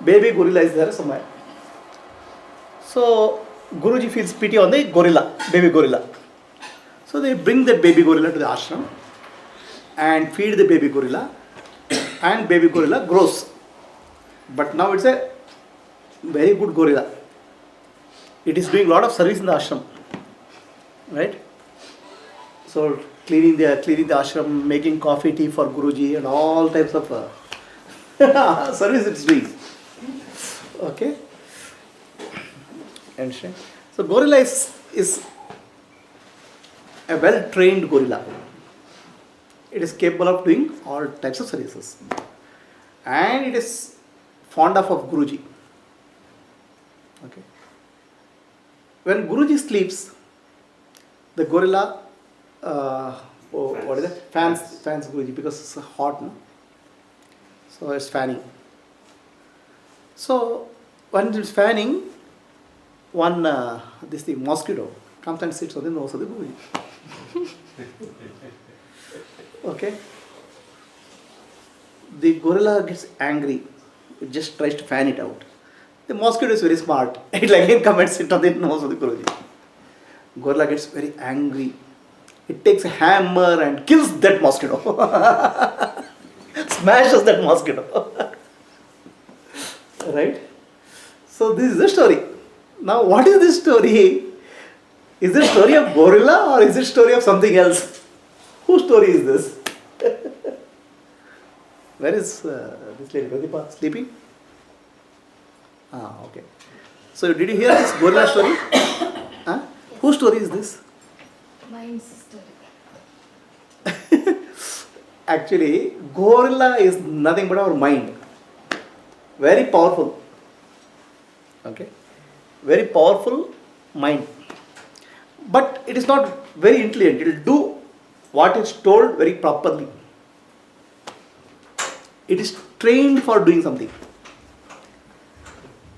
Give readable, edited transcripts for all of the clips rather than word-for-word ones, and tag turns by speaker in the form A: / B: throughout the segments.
A: baby gorilla is there somewhere. So Guruji feels pity on the gorilla, baby gorilla. So they bring that baby gorilla to the ashram and feed the baby gorilla, and baby gorilla grows. But now it's a very good gorilla. It is doing a lot of service in the ashram, right? So cleaning the ashram, making coffee, tea for Guruji, and all types of service it's doing. Okay. Understand? So gorilla is a well-trained gorilla. It is capable of doing all types of services, and it is fond of Guruji. Okay. When Guruji sleeps, the gorilla fans Guruji because it's hot, no? So it's fanning. So when it's fanning, one mosquito comes and sits on the nose of the Guruji. Okay. The gorilla gets angry. It just tries to fan it out. The mosquito is very smart. It again comes and sits on the nose of the Guruji. Gorilla gets very angry. It takes a hammer and kills that mosquito. Smashes that mosquito. Right? So this is the story. Now what is this story? Is it story of gorilla or is it story of something else? Whose story is this? Where is this lady, Pradipa, sleeping? Okay. So did you hear this gorilla story? Huh?
B: Yes.
A: Whose story is this?
B: My sister.
A: Actually, gorilla is nothing but our mind. Very powerful. Okay. Very powerful mind. But it is not very intelligent. It will do what is told very properly. It is trained for doing something.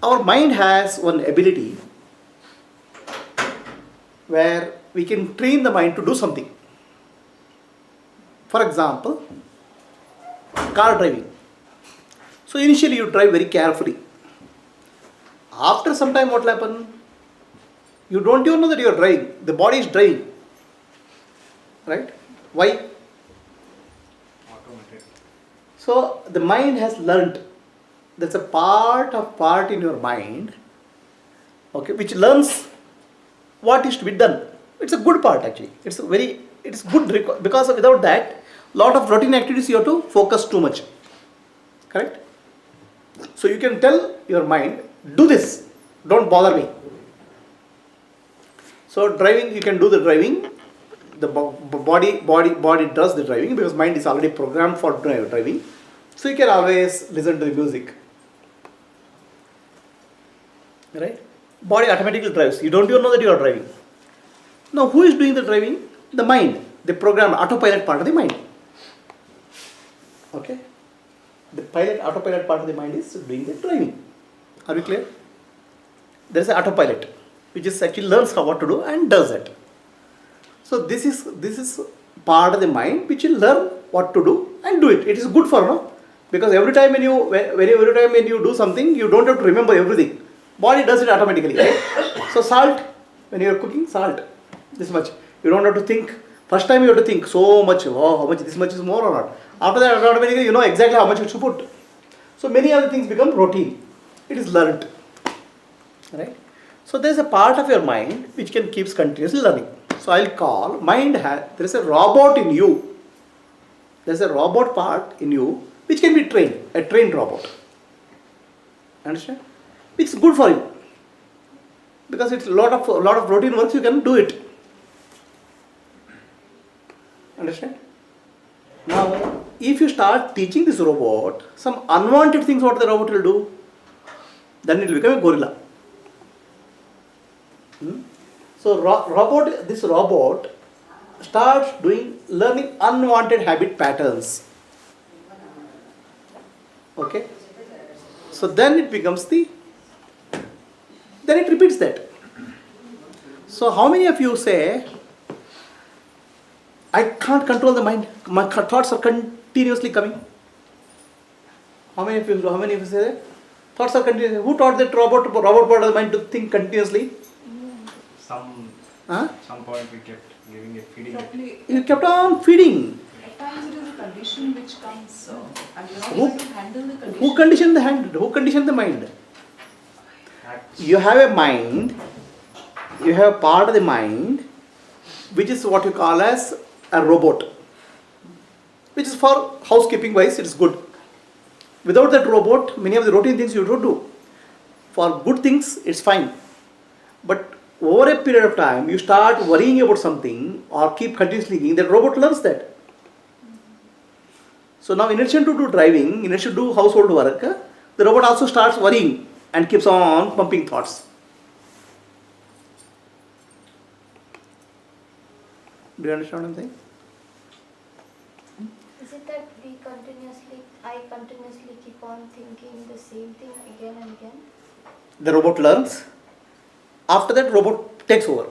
A: Our mind has one ability where we can train the mind to do something. For example, car driving. So initially you drive very carefully. After some time what will happen? You don't even know that you are driving. The body is driving. Right? Why?
C: Automated.
A: So the mind has learnt. There's a part in your mind, okay, which learns what is to be done. It's a good part actually. It's good because without that, lot of routine activities you have to focus too much. Correct? So you can tell your mind, do this, don't bother me. So driving, you can do the driving. The body does the driving because mind is already programmed for driving. So you can always listen to the music. Right? Body automatically drives. You don't even know that you are driving. Now who is doing the driving? The mind. The program, autopilot part of the mind. Okay? The autopilot part of the mind is doing the driving. Are we clear? There is an autopilot which is actually learns what to do and does it. So this is part of the mind which will learn what to do and do it. It is good for no? Because every time when you do something, you don't have to remember everything. Body does it automatically. Right? So salt, when you are cooking, salt, this much. You don't have to think. First time you have to think so much. Oh, how much this much is more or not. After that, automatically you know exactly how much you should put. So many other things become routine. It is learnt. Right? So there is a part of your mind which can keeps continuously learning. So I'll call mind there is a robot in you. There is a robot part in you which can be trained, a trained robot. Understand? It's good for you because it's a lot of routine works you can do it. Understand? Now, if you start teaching this robot some unwanted things, what the robot will do? Then it will become a gorilla. So this robot starts learning unwanted habit patterns. Okay? So then it becomes then it repeats that. So how many of you say, I can't control the mind, my thoughts are continuously coming? How many of you say that? Thoughts are continuous. Who taught that robot part of the mind to think continuously?
C: Some point we kept giving it, feeding it.
D: Exactly.
A: You kept on feeding.
D: At times it is a condition which comes and you're not
A: Who-
D: able to handle the condition.
A: Who conditioned the hand? Who conditioned the mind?
C: Acts.
A: You have a mind, you have a part of the mind which is what you call as a robot, which is for housekeeping wise, it is good. Without that robot, many of the routine things you don't do. For good things, it's fine. But over a period of time, you start worrying about something or keep continuously thinking, that robot learns that. So now in addition to do driving, in addition to do household work, the robot also starts worrying and keeps on pumping thoughts. Do you understand what I'm saying?
B: Is it that I continuously keep on thinking the same thing again and again?
A: The robot learns. After that, robot takes over.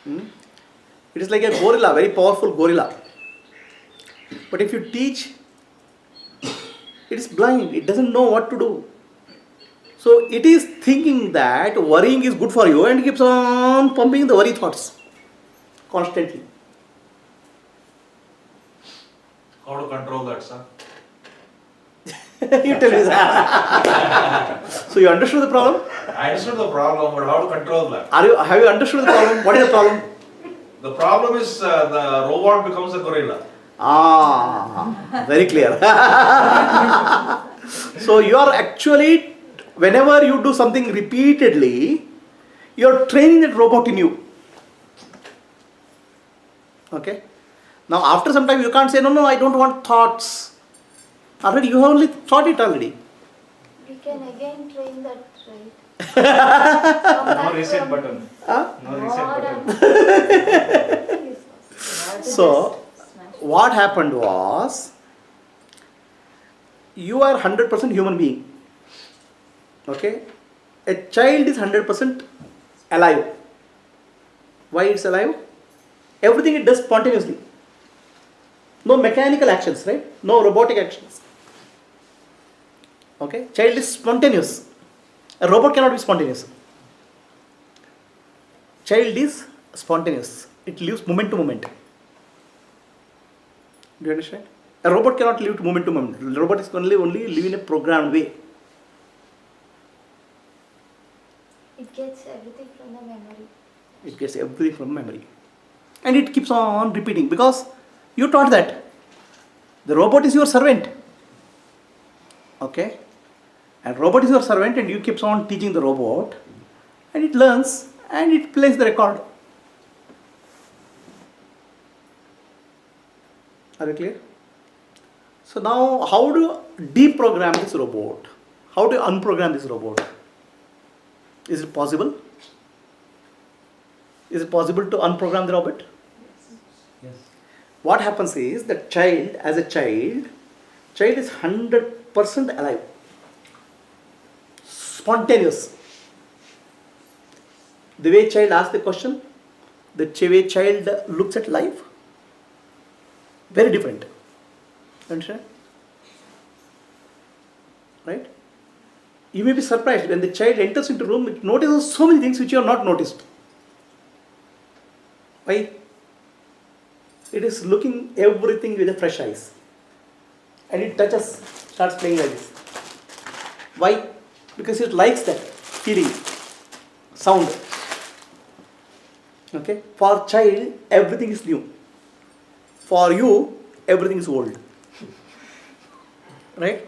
A: It is like a gorilla, very powerful gorilla. But if you teach, it is blind, it doesn't know what to do. So it is thinking that worrying is good for you and keeps on pumping the worry thoughts constantly.
E: How to control that, sir?
A: You tell me that. So you understood the problem?
E: I understood the problem, but how to control that?
A: Have you understood the problem? What is the problem?
E: The problem is the robot becomes a gorilla.
A: Very clear. So you are actually, whenever you do something repeatedly, you are training that robot in you. Okay? Now after some time you can't say, no, I don't want thoughts. Already you have only thought it already.
B: We can again train that, right?
C: No reset button.
A: Huh?
C: No reset button.
A: So what happened was, you are 100% human being. Okay? A child is 100% alive. Why it's alive? Everything it does spontaneously. No mechanical actions, right? No robotic actions. Okay? Child is spontaneous. A robot cannot be spontaneous. Child is spontaneous. It lives moment to moment. Do you understand? A robot cannot live moment to moment. A robot is only live in a programmed way.
B: It gets everything from the memory.
A: It gets everything from memory. And it keeps on repeating because you taught that. The robot is your servant. Okay? And robot is your servant and you keeps on teaching the robot and it learns and it plays the record. Are you clear? So now how do you deprogram this robot? How do you unprogram this robot? Is it possible? Is it possible to unprogram the robot?
C: Yes.
A: What happens is that child, as a child is 100% alive. Spontaneous. The way child asks the question, the way child looks at life, very different. Understand? Right? You may be surprised when the child enters into room, it notices so many things which you have not noticed. Why? It is looking everything with a fresh eyes. And it touches, starts playing like this. Why? Because it likes that feeling, sound. Okay? For child, everything is new. For you, everything is old. Right?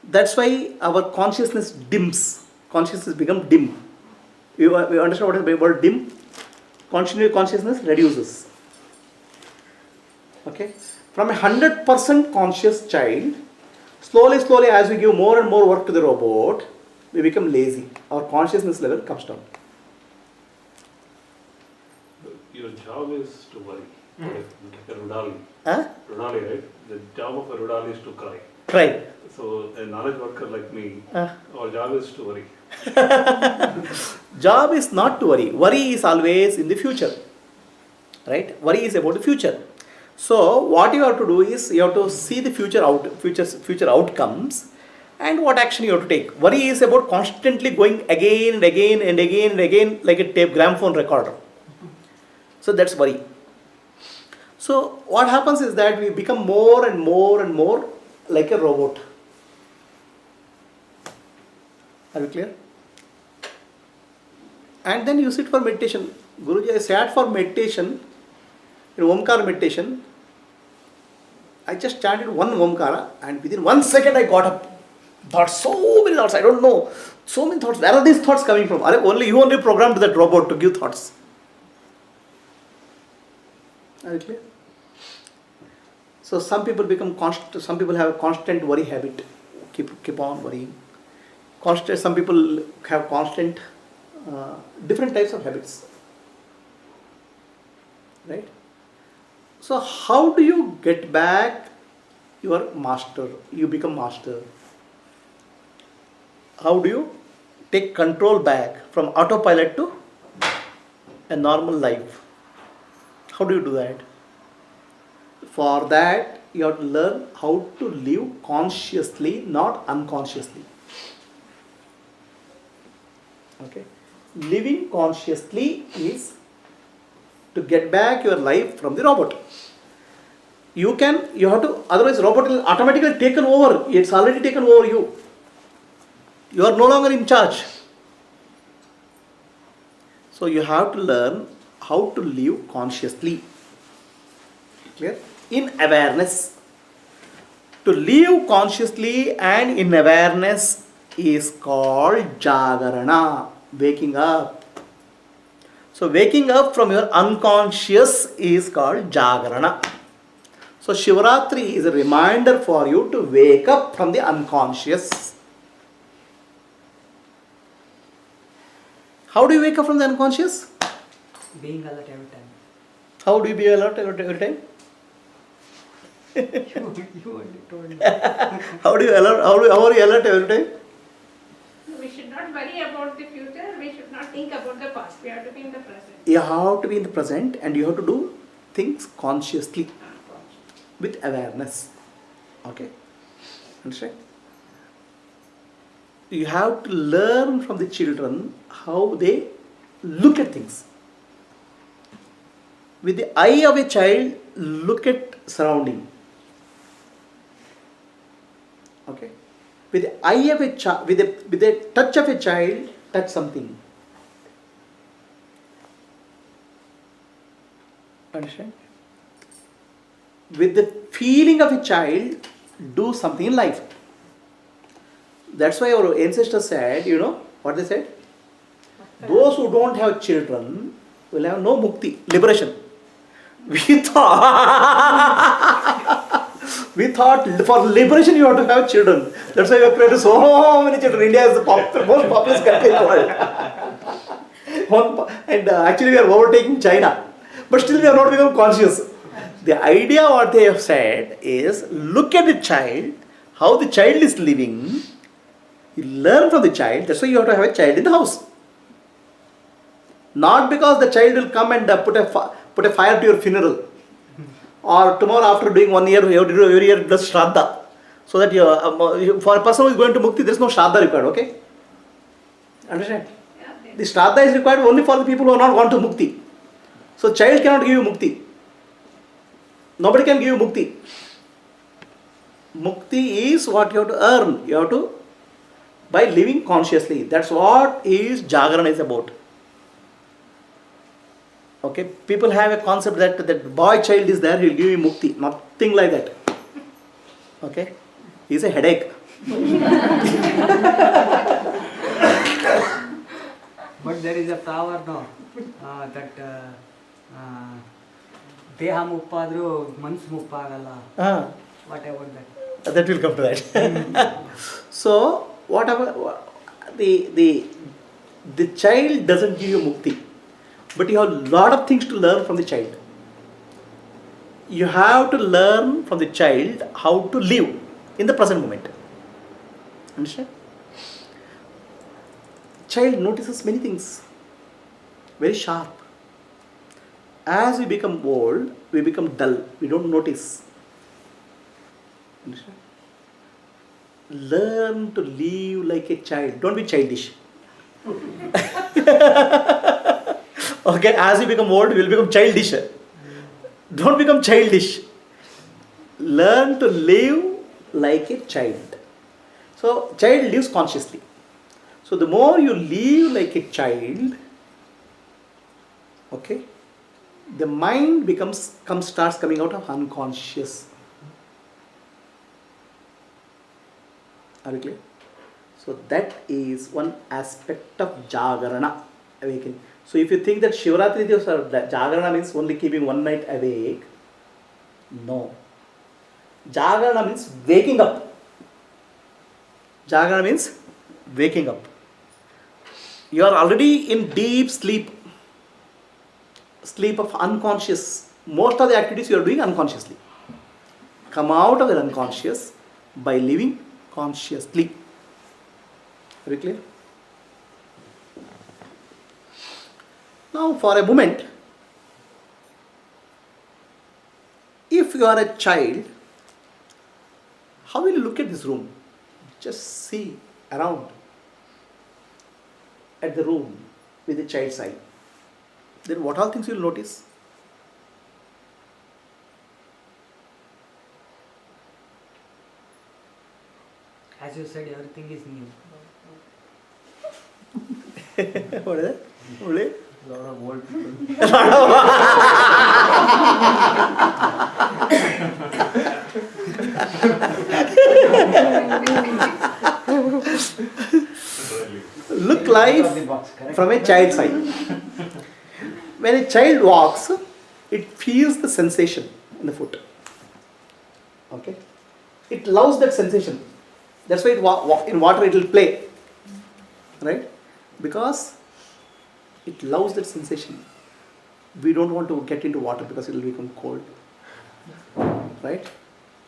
A: That's why our consciousness dims. Consciousness becomes dim. You understand what is the word dim? Consciousness reduces. Okay? From a 100% conscious child, slowly as we give more and more work to the robot, we become lazy. Our consciousness level comes down.
F: Your job is to worry. Like a Rudali.
A: Huh?
F: Rudali, right? The job of a Rudali is to cry.
A: Cry.
F: So a knowledge worker like me, our job is to worry.
A: Job is not to worry. Worry is always in the future. Right? Worry is about the future. So what you have to do is you have to see the future outcomes and what action you have to take. Worry is about constantly going again and again and again and again like a gramophone recorder. So that's worry. So what happens is that we become more and more and more like a robot. Are you clear? And then use it for meditation. Guruji, I sat for meditation, in Omkara meditation. I just chanted one Omkara and within 1 second I got up. Thoughts, so many thoughts, I don't know. So many thoughts. Where are these thoughts coming from? You only programmed that robot to give thoughts. Are you clear? So some people become constant, some people have a constant worry habit. Keep on worrying. Some people have constant different types of habits. Right? So how do you get back your master? You become master. How do you take control back from autopilot to a normal life? How do you do that? For that, you have to learn how to live consciously, not unconsciously. Okay? Living consciously is to get back your life from the robot. You have to, otherwise robot will automatically taken over. It's already taken over you. You are no longer in charge. So you have to learn how to live consciously. Clear? In awareness. To live consciously and in awareness is called Jagarana, waking up. So waking up from your unconscious is called Jagarana. So Shivaratri is a reminder for you to wake up from the unconscious. How do you wake up from the unconscious?
G: Being alert every time.
A: How do you be alert every time?
G: You only told me.
A: How are you alert every time?
H: We should not worry about the future. We should not think about the past. We have to be in the present.
A: You have to be in the present and you have to do things consciously with awareness. Okay? Understand? You have to learn from the children how they look at things. With the eye of a child, look at surrounding. Okay? With the eye of a child, with the touch of a child, touch something. Understand? With the feeling of a child, do something in life. That's why our ancestors said, what they said? Those who don't have children will have no mukti, liberation. We thought for liberation you have to have children. That's why we have created so many children. India is the most populous country in the world. And actually we are overtaking China. But still we have not become conscious. The idea what they have said is, look at the child, how the child is living. You learn from the child. That's why you have to have a child in the house. Not because the child will come and put a fire to your funeral. Or tomorrow after doing 1 year, you have to do every year does Shraddha. So that for a person who is going to Mukti, there is no Shraddha required, okay? Understand?
H: Yeah,
A: The Shraddha is required only for the people who are not gone to Mukti. So child cannot give you Mukti. Nobody can give you Mukti. Mukti is what you have to earn. You have to, by living consciously. That's what is Jagarana is about. Okay, people have a concept that boy child is there, he will give you mukti. Nothing like that. Okay, he is a headache.
G: But there is a proverb no, that Deha muppadru mansu muppagalla. What about that?
A: That will come to that. So, whatever the child doesn't give you mukti. But you have a lot of things to learn from the child. You have to learn from the child how to live in the present moment. Understand? Child notices many things. Very sharp. As we become old, we become dull. We don't notice. Understand? Learn to live like a child. Don't be childish. Okay, as you become old, you will become childish. Don't become childish. Learn to live like a child. So, child lives consciously. So, the more you live like a child, okay, the mind starts coming out of unconscious. Are you clear? So that is one aspect of Jagarana, awakening. So if you think that Shivaratri that Jagarana means only keeping one night awake, no. Jagarana means waking up. Jagarana means waking up. You are already in deep sleep of unconscious. Most of the activities you are doing unconsciously. Come out of the unconscious by living consciously. Very clear? Now for a moment, if you are a child, how will you look at this room? Just see around at the room with a child's eye. Then what all things you will notice?
G: As you said, everything is new.
A: What is it? Only?
C: Lot of old people.
A: Look life from a child's eye. When a child walks, it feels the sensation in the foot. Okay? It loves that sensation. That's why in water it will play. Right? Because it loves that sensation. We don't want to get into water because it will become cold. Right?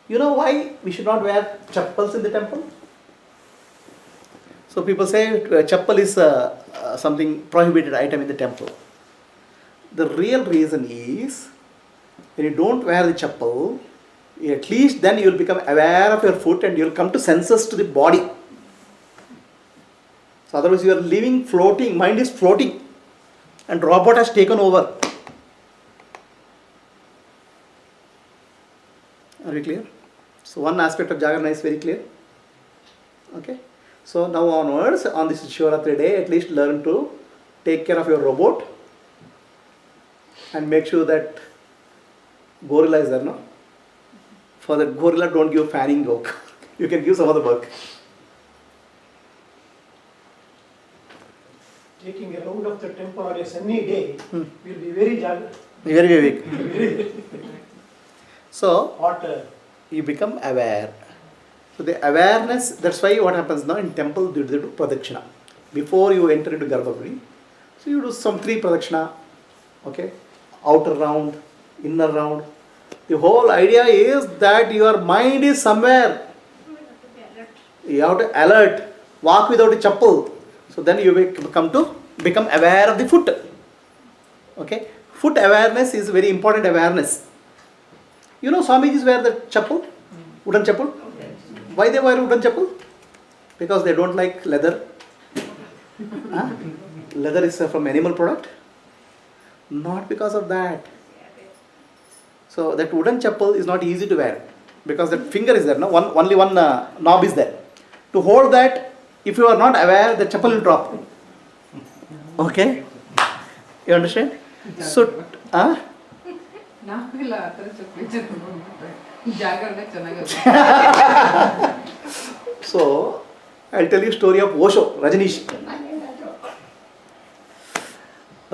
A: You know why we should not wear chappals in the temple? So people say chappal is something prohibited item in the temple. The real reason is, when you don't wear the chappal, at least then you will become aware of your foot and you will come to senses to the body. So otherwise you are living floating, mind is floating and robot has taken over. Are we clear? So one aspect of Jagarana is very clear. Okay. So now onwards, on this Shivaratri day, at least learn to take care of your robot and make sure that gorilla is there, no? For that gorilla, don't give fanning work. You can give some other work.
I: Taking a round of the temple on a sunny day will be very jolly.
A: Very weak. So,
I: Hot.
A: you become aware. So the awareness, that's why what happens now in temple, you do pradakshina. Before you enter into Garbhagriha, so you do some 3 pradakshina, okay? Outer round, inner round. The whole idea is that your mind is somewhere. You have to alert, walk without a chappal. So then you become aware of the foot. Okay? Foot awareness is very important awareness. You know Swamiji's wear the chappal, wooden chappal. Why they wear wooden chappal? Because they don't like leather. Huh? Leather is from animal product. Not because of that. So that wooden chappal is not easy to wear because that finger is there. No, only one knob is there. To hold that, if you are not aware, the chappal will drop. Okay? You understand? So,
D: ನಾವೆಲ್ಲ ಆ ಥರ ಚಪ್ಪಲಿ ಜಾಗರಣೆ ಚೆನ್ನಾಗಿರುತ್ತೆ.
A: So, I'll tell you a story of Osho, Rajneesh.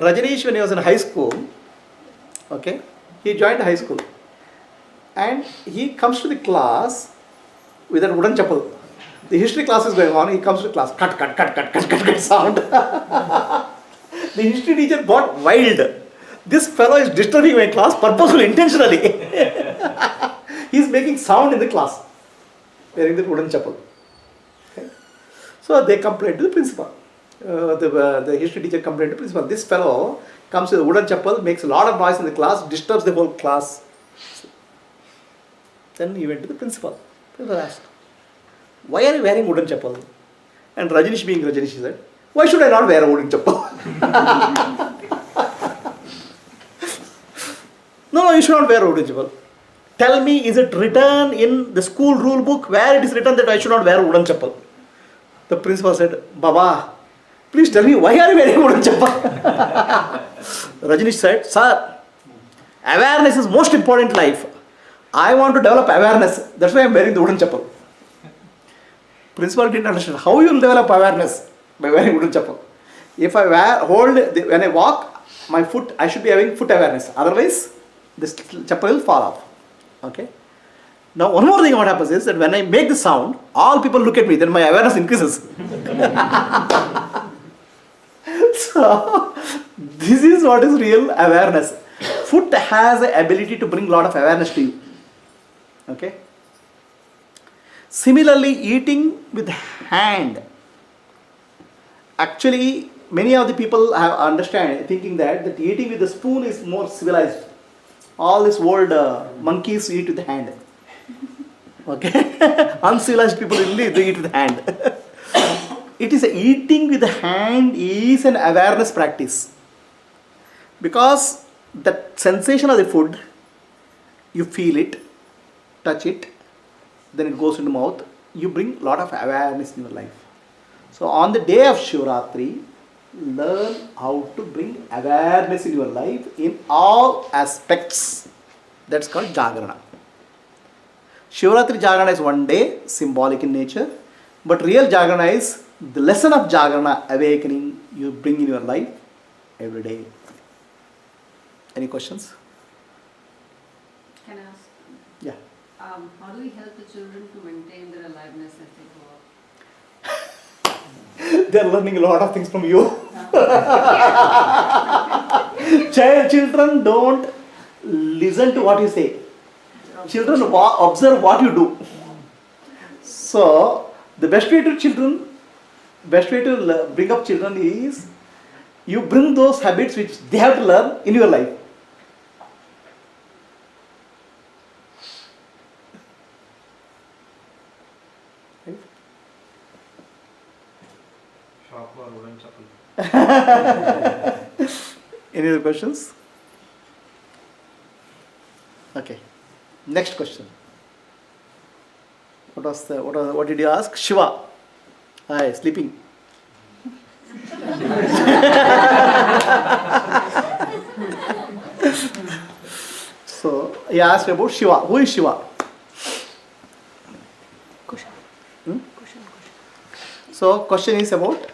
A: Rajneesh, when he was in high school, okay, he joined high school and he comes to the class with that wooden chappal. The history class is going on, he comes to class, cut sound. The history teacher got wild. This fellow is disturbing my class purposefully, intentionally. He is making sound in the class, wearing the wooden chappal. Okay. So they complained to the principal. The history teacher complained to principal, this fellow comes with a wooden chappal, makes a lot of noise in the class, disturbs the whole class. Then he went to the principal. Principal asked, why are you wearing wooden chappal? And Rajnish being Rajnish, he said, why should I not wear a wooden chappal? No, you should not wear a wooden chappal. Tell me, is it written in the school rule book where it is written that I should not wear a wooden chappal? The principal said, Baba, please tell me, why are you wearing a wooden chappal? Rajnish said, sir, awareness is most important in life. I want to develop awareness. That's why I am wearing the wooden chappal. Principal didn't understand. How you will develop awareness? By wearing wooden chappal. If I when I walk, my foot, I should be having foot awareness. Otherwise, this chappal will fall off. Okay. Now, one more thing what happens is that when I make the sound, all people look at me, then my awareness increases. So, this is what is real awareness. Foot has the ability to bring a lot of awareness to you. Okay. Similarly, eating with hand. Actually, many of the people have understand thinking that eating with the spoon is more civilized. All these old monkeys eat with the hand. Okay, uncivilized people only they eat with the hand. It is eating with the hand is an awareness practice, because the sensation of the food, you feel it, touch it, then it goes into the mouth. You bring a lot of awareness in your life. So on the day of Shivratri, learn how to bring awareness in your life in all aspects. That's called Jagarana. Shivratri Jagarana is one day, symbolic in nature, but real Jagarana is the lesson of Jagarana, awakening, you bring in your life every day. Any questions?
J: Can I ask?
A: Yeah.
J: How do we help the children to maintain their aliveness as they grow up?
A: They are learning a lot of things from you. Children don't listen to what you say. Children observe what you do. So, the best way to bring up children is you bring those habits which they have to learn in your life. Right?
C: Shop or wooden chappal.
A: Any other questions? Okay. Next question. What did you ask? Shiva. Hi, sleeping. So he asked about Shiva. Who is Shiva? So question is about